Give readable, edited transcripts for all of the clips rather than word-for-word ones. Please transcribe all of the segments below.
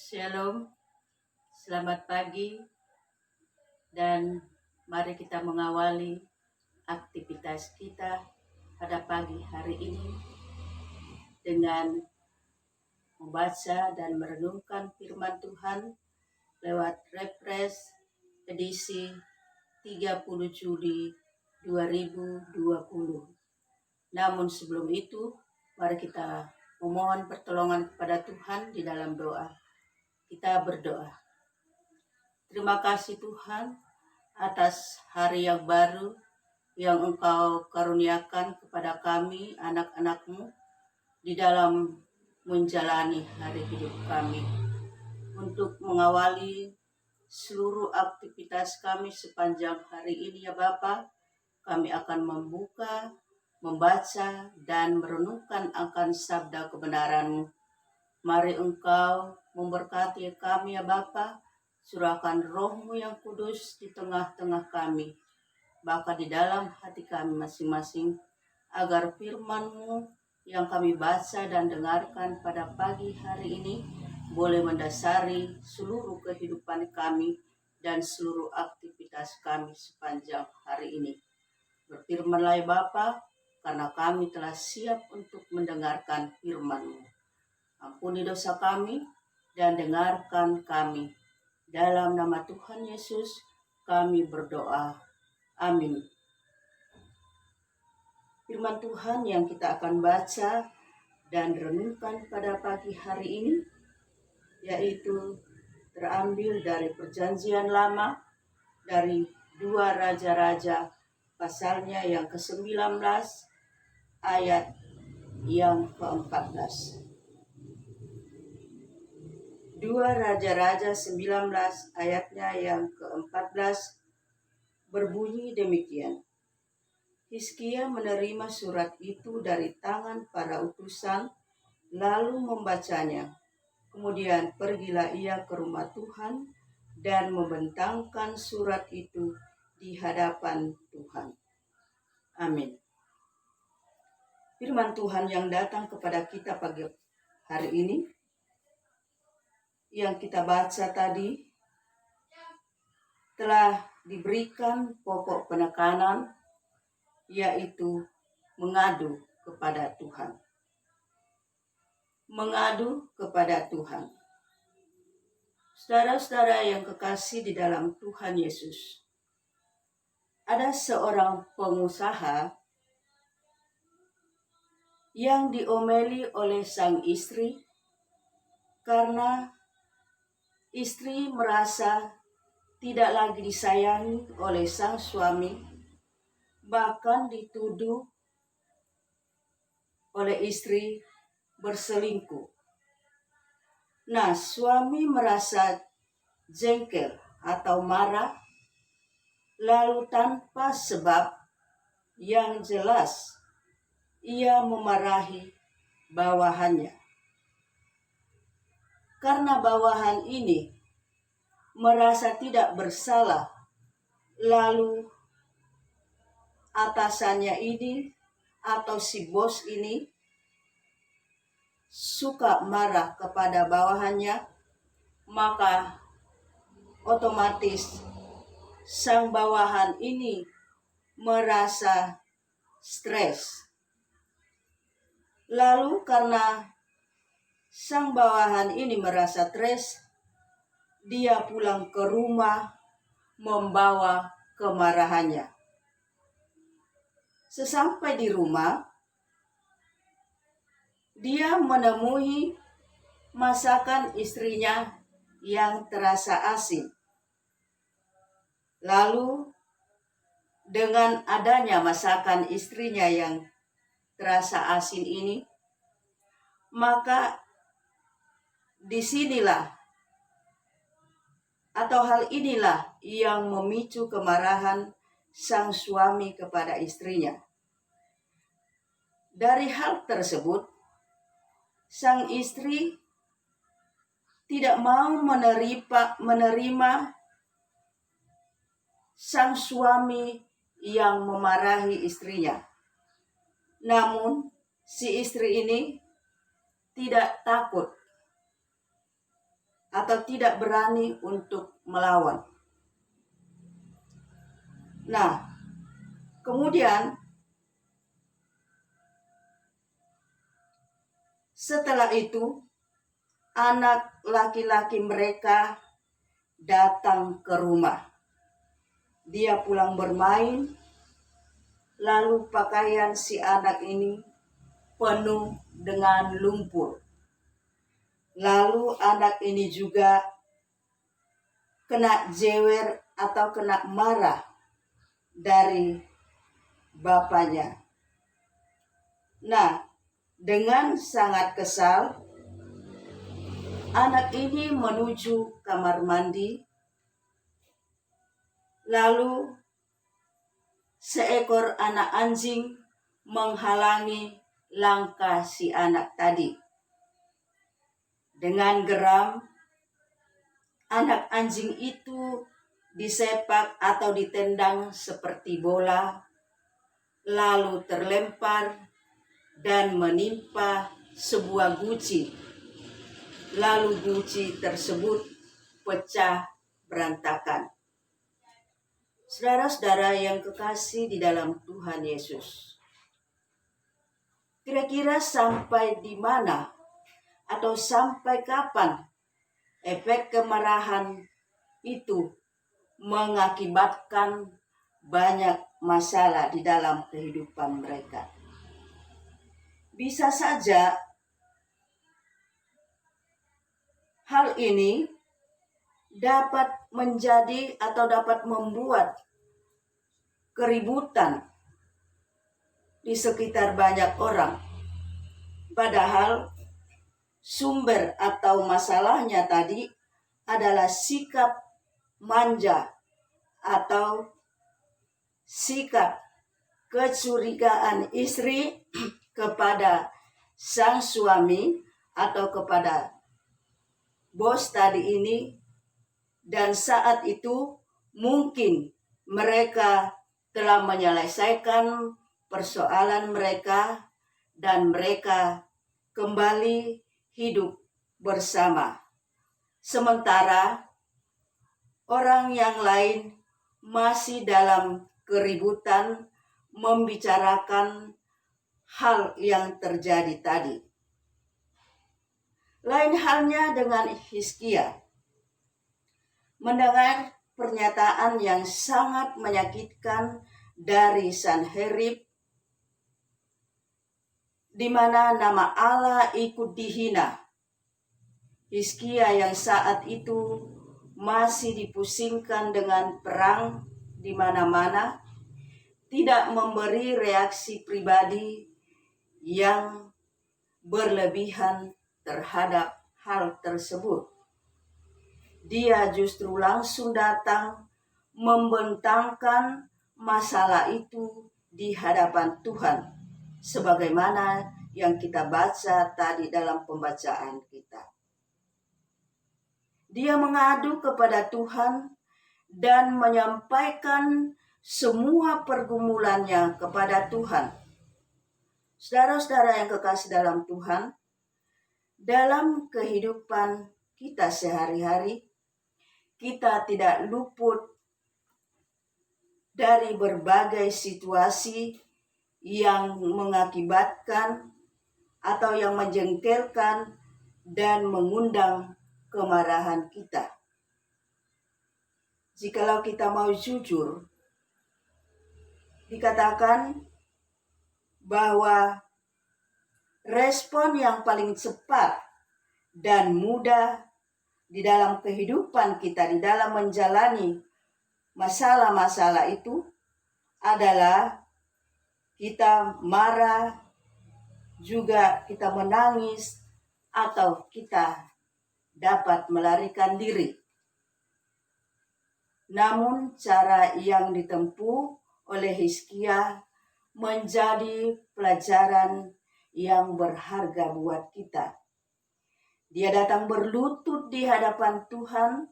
Shalom, selamat pagi, dan mari kita mengawali aktivitas kita pada pagi hari ini dengan membaca dan merenungkan firman Tuhan lewat Refresh edisi 30 Juli 2020. Namun sebelum itu, mari kita memohon pertolongan kepada Tuhan di dalam doa. Kita berdoa. Terima kasih Tuhan atas hari yang baru yang Engkau karuniakan kepada kami, anak-anak-Mu, di dalam menjalani hari hidup kami. Untuk mengawali seluruh aktivitas kami sepanjang hari ini ya Bapa, kami akan membaca, dan merenungkan akan sabda kebenaran-Mu. Mari Engkau memberkati kami ya Bapa, curahkan Roh-Mu yang kudus di tengah-tengah kami, bahkan di dalam hati kami masing-masing, agar firman-Mu yang kami baca dan dengarkan pada pagi hari ini boleh mendasari seluruh kehidupan kami dan seluruh aktivitas kami sepanjang hari ini. Berfirmanlah ya Bapa, karena kami telah siap untuk mendengarkan firman-Mu. Ampuni dosa kami dan dengarkan kami. Dalam nama Tuhan Yesus kami berdoa. Amin. Firman Tuhan yang kita akan baca dan renungkan pada pagi hari ini yaitu terambil dari Perjanjian Lama, dari 2 Raja-Raja pasalnya yang ke-19 ayat yang ke-14. 2 Raja-Raja 19 ayatnya yang ke-14 berbunyi demikian. Hizkia menerima surat itu dari tangan para utusan, lalu membacanya. Kemudian pergilah ia ke rumah Tuhan dan membentangkan surat itu di hadapan Tuhan. Amin. Firman Tuhan yang datang kepada kita pagi hari ini, yang kita baca tadi, telah diberikan pokok penekanan, yaitu mengadu kepada Tuhan. Mengadu kepada Tuhan. Saudara-saudara yang kekasih di dalam Tuhan Yesus, ada seorang pengusaha yang diomeli oleh sang istri karena istri merasa tidak lagi disayangi oleh sang suami, bahkan dituduh oleh istri berselingkuh. Nah, suami merasa jengkel atau marah, lalu tanpa sebab yang jelas ia memarahi bawahannya. Karena bawahan ini merasa tidak bersalah, lalu atasannya ini atau si bos ini suka marah kepada bawahannya, maka otomatis sang bawahan ini merasa stres. Lalu karena sang bawahan ini merasa stres, dia pulang ke rumah membawa kemarahannya. Sesampai di rumah, dia menemui masakan istrinya yang terasa asin. Lalu dengan adanya masakan istrinya yang terasa asin ini, maka disinilah atau hal inilah yang memicu kemarahan sang suami kepada istrinya. Dari hal tersebut, sang istri tidak mau menerima sang suami yang memarahi istrinya. Namun, si istri ini tidak takut atau tidak berani untuk melawan. Nah, kemudian setelah itu anak laki-laki mereka datang ke rumah. Dia pulang bermain, lalu pakaian si anak ini penuh dengan lumpur. Lalu anak ini juga kena jewer atau kena marah dari bapaknya. Nah, dengan sangat kesal, anak ini menuju kamar mandi. Lalu seekor anak anjing menghalangi langkah si anak tadi. Dengan geram, anak anjing itu disepak atau ditendang seperti bola, lalu terlempar dan menimpa sebuah guci. Lalu guci tersebut pecah berantakan. Saudara-saudara yang kekasih di dalam Tuhan Yesus, kira-kira sampai di mana atau sampai kapan efek kemarahan itu mengakibatkan banyak masalah di dalam kehidupan mereka? Bisa saja hal ini dapat menjadi atau dapat membuat keributan di sekitar banyak orang. Padahal sumber atau masalahnya tadi adalah sikap manja atau sikap kecurigaan istri kepada sang suami atau kepada bos tadi ini, dan saat itu mungkin mereka telah menyelesaikan persoalan mereka dan mereka kembali hidup bersama. Sementara orang yang lain masih dalam keributan membicarakan hal yang terjadi tadi. Lain halnya dengan Hizkia. Mendengar pernyataan yang sangat menyakitkan dari Sanherib, di mana nama Allah ikut dihina. Hizkia yang saat itu masih dipusingkan dengan perang di mana-mana, tidak memberi reaksi pribadi yang berlebihan terhadap hal tersebut. Dia justru langsung datang membentangkan masalah itu di hadapan Tuhan, sebagaimana yang kita baca tadi dalam pembacaan kita. Dia mengadu kepada Tuhan dan menyampaikan semua pergumulannya kepada Tuhan. Saudara-saudara yang kekasih dalam Tuhan, dalam kehidupan kita sehari-hari, kita tidak luput dari berbagai situasi yang mengakibatkan atau yang menjengkelkan dan mengundang kemarahan kita. Jikalau kita mau jujur, dikatakan bahwa respon yang paling cepat dan mudah di dalam kehidupan kita, di dalam menjalani masalah-masalah itu adalah kita marah, juga kita menangis, atau kita dapat melarikan diri. Namun cara yang ditempuh oleh Hizkia menjadi pelajaran yang berharga buat kita. Dia datang berlutut di hadapan Tuhan,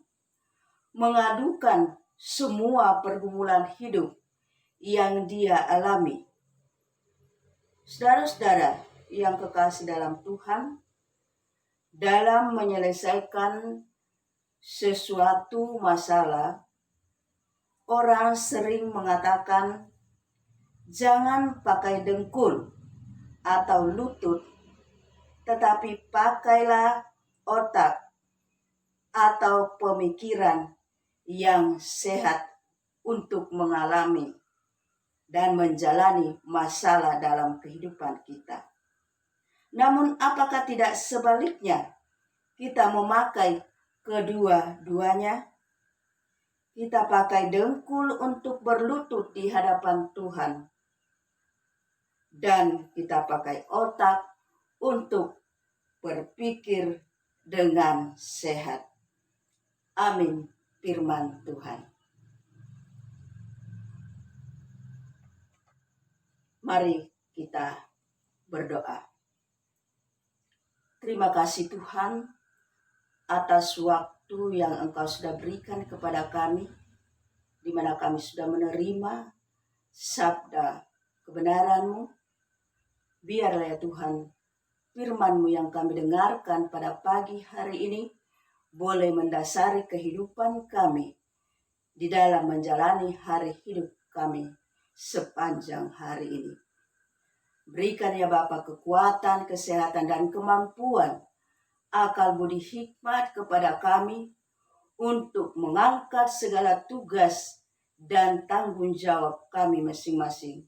mengadukan semua pergumulan hidup yang dia alami. Saudara-saudara yang kekasih dalam Tuhan, dalam menyelesaikan sesuatu masalah, orang sering mengatakan, jangan pakai dengkul atau lutut, tetapi pakailah otak atau pemikiran yang sehat untuk mengalami dan menjalani masalah dalam kehidupan kita. Namun apakah tidak sebaliknya kita memakai kedua-duanya? Kita pakai dengkul untuk berlutut di hadapan Tuhan, dan kita pakai otak untuk berpikir dengan sehat. Amin, firman Tuhan. Mari kita berdoa. Terima kasih Tuhan atas waktu yang Engkau sudah berikan kepada kami, di mana kami sudah menerima sabda kebenaran-Mu. Biarlah ya Tuhan, firman-Mu yang kami dengarkan pada pagi hari ini boleh mendasari kehidupan kami di dalam menjalani hari hidup kami sepanjang hari ini. Berikan ya Bapa kekuatan, kesehatan, dan kemampuan, akal budi hikmat kepada kami untuk mengangkat segala tugas dan tanggung jawab kami masing-masing,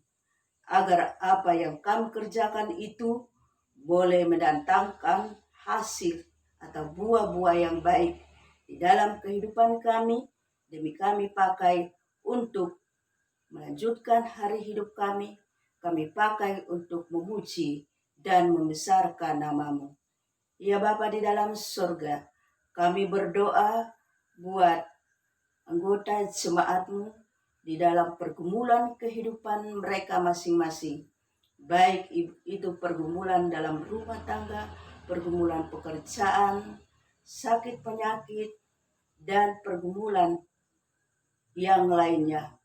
agar apa yang kami kerjakan itu boleh mendatangkan hasil atau buah-buah yang baik di dalam kehidupan kami, demi kami pakai untuk melanjutkan hari hidup kami pakai untuk memuji dan membesarkan nama-Mu. Ya Bapa di dalam surga, kami berdoa buat anggota jemaat-Mu di dalam pergumulan kehidupan mereka masing-masing. Baik itu pergumulan dalam rumah tangga, pergumulan pekerjaan, sakit penyakit, dan pergumulan yang lainnya.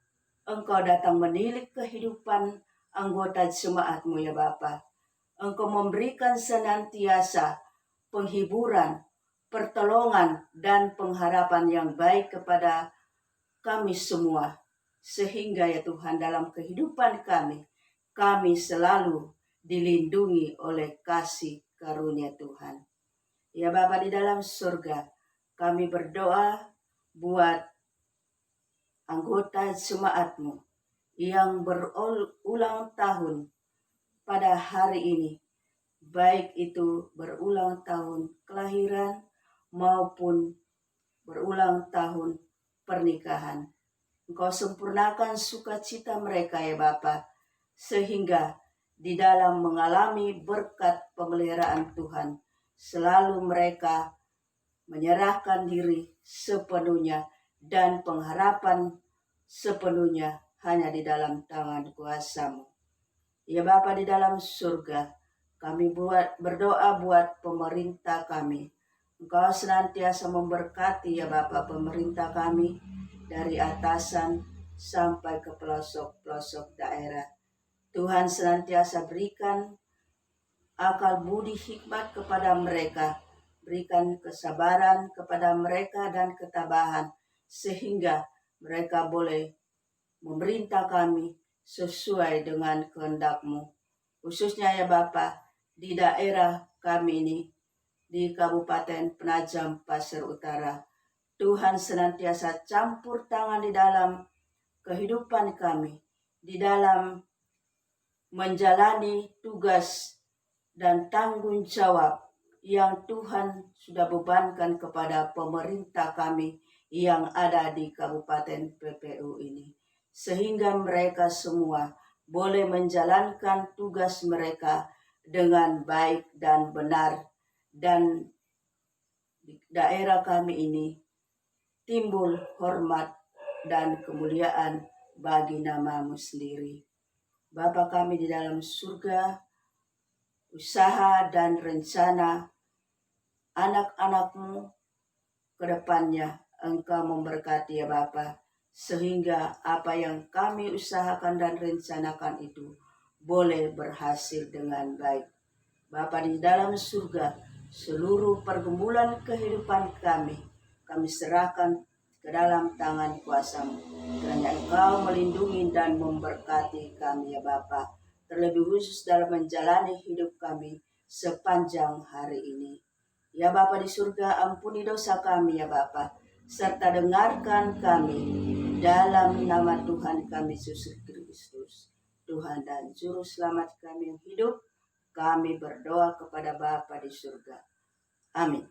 Engkau datang menilik kehidupan anggota jemaat-Mu ya Bapa. Engkau memberikan senantiasa penghiburan, pertolongan, dan pengharapan yang baik kepada kami semua. Sehingga ya Tuhan, dalam kehidupan kami selalu dilindungi oleh kasih karunia Tuhan. Ya Bapa di dalam surga, kami berdoa buat anggota jemaat-Mu yang berulang tahun pada hari ini, baik itu berulang tahun kelahiran maupun berulang tahun pernikahan. Engkau sempurnakan sukacita mereka ya Bapa, sehingga di dalam mengalami berkat pemeliharaan Tuhan, selalu mereka menyerahkan diri sepenuhnya dan pengharapan sepenuhnya hanya di dalam tangan kuasa-Mu. Ya Bapa di dalam surga, kami berdoa buat pemerintah kami. Engkau senantiasa memberkati ya Bapa pemerintah kami, dari atasan sampai ke pelosok-pelosok daerah. Tuhan senantiasa berikan akal budi hikmat kepada mereka, berikan kesabaran kepada mereka dan ketabahan, sehingga mereka boleh memerintah kami sesuai dengan kehendak-Mu. Khususnya ya Bapa, di daerah kami ini, di Kabupaten Penajam Pasir Utara, Tuhan senantiasa campur tangan di dalam kehidupan kami, di dalam menjalani tugas dan tanggung jawab yang Tuhan sudah bebankan kepada pemerintah kami yang ada di Kabupaten PPU ini. Sehingga mereka semua boleh menjalankan tugas mereka dengan baik dan benar, dan di daerah kami ini timbul hormat dan kemuliaan bagi nama-Mu sendiri. Bapa kami di dalam surga, usaha dan rencana anak-anak-Mu ke depannya Engkau memberkati ya Bapa, sehingga apa yang kami usahakan dan rencanakan itu boleh berhasil dengan baik. Bapa di dalam surga, seluruh pergumulan kehidupan kami kami serahkan ke dalam tangan kuasa-Mu. Kiranya Engkau melindungi dan memberkati kami ya Bapa, terlebih khusus dalam menjalani hidup kami sepanjang hari ini. Ya Bapa di surga, ampuni dosa kami ya Bapa, serta dengarkan kami dalam nama Tuhan kami Yesus Kristus, Tuhan dan Juru Selamat kami yang hidup. Kami berdoa kepada Bapa di surga. Amin.